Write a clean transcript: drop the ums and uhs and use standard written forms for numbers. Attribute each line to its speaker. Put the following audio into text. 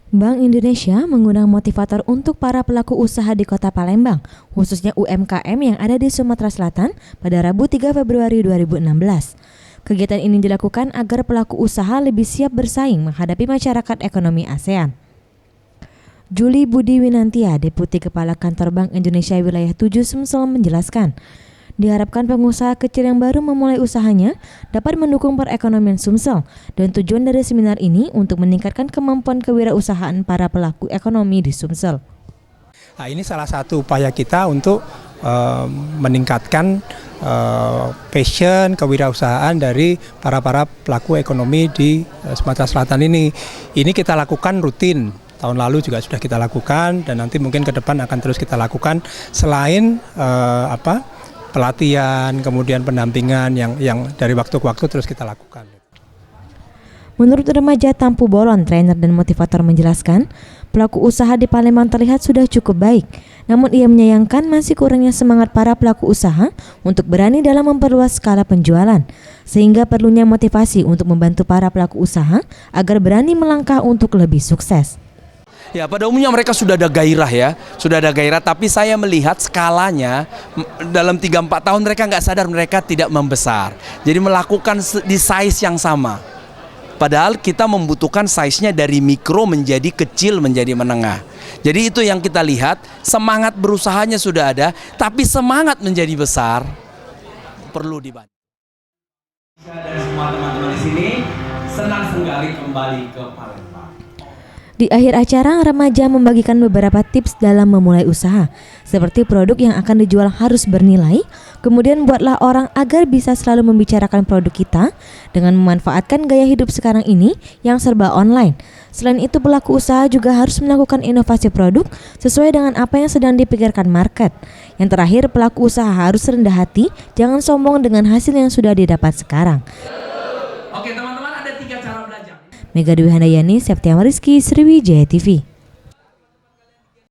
Speaker 1: Bank Indonesia mengundang motivator untuk para pelaku usaha di Kota Palembang, khususnya UMKM yang ada di Sumatera Selatan pada Rabu 3 Februari 2016. Kegiatan ini dilakukan agar pelaku usaha lebih siap bersaing menghadapi masyarakat ekonomi ASEAN. Juli Budi Winantia, Deputi Kepala Kantor Bank Indonesia Wilayah 7 Sumsel menjelaskan, diharapkan pengusaha kecil yang baru memulai usahanya dapat mendukung perekonomian Sumsel dan tujuan dari seminar ini untuk meningkatkan kemampuan kewirausahaan para pelaku ekonomi di Sumsel.
Speaker 2: Nah, ini salah satu upaya kita untuk meningkatkan passion kewirausahaan dari para pelaku ekonomi di Sumatera Selatan ini. Ini kita lakukan rutin. Tahun lalu juga sudah kita lakukan dan nanti mungkin ke depan akan terus kita lakukan selain pelatihan, kemudian pendampingan yang dari waktu ke waktu terus kita lakukan.
Speaker 1: Menurut remaja Tampu Bolon, trainer dan motivator menjelaskan, pelaku usaha di Palembang terlihat sudah cukup baik. Namun ia menyayangkan masih kurangnya semangat para pelaku usaha untuk berani dalam memperluas skala penjualan. Sehingga perlunya motivasi untuk membantu para pelaku usaha agar berani melangkah untuk lebih sukses.
Speaker 3: Ya, pada umumnya mereka sudah ada gairah ya, tapi saya melihat skalanya dalam 3-4 tahun mereka nggak sadar mereka tidak membesar. Jadi melakukan di size yang sama. Padahal kita membutuhkan size-nya dari mikro menjadi kecil menjadi menengah. Jadi itu yang kita lihat, semangat berusahanya sudah ada, tapi semangat menjadi besar perlu dibantu.
Speaker 4: Dan semua teman-teman di sini senang sekali kembali ke Palembang.
Speaker 1: Di akhir acara, remaja membagikan beberapa tips dalam memulai usaha, seperti produk yang akan dijual harus bernilai, kemudian buatlah orang agar bisa selalu membicarakan produk kita dengan memanfaatkan gaya hidup sekarang ini yang serba online. Selain itu, pelaku usaha juga harus melakukan inovasi produk sesuai dengan apa yang sedang dipikirkan market. Yang terakhir, pelaku usaha harus rendah hati, jangan sombong dengan hasil yang sudah didapat sekarang.
Speaker 4: Oke teman-teman, ada 3 cara belajar.
Speaker 1: Mega Dwi Handayani, Septiam Rizky, Sriwijaya TV.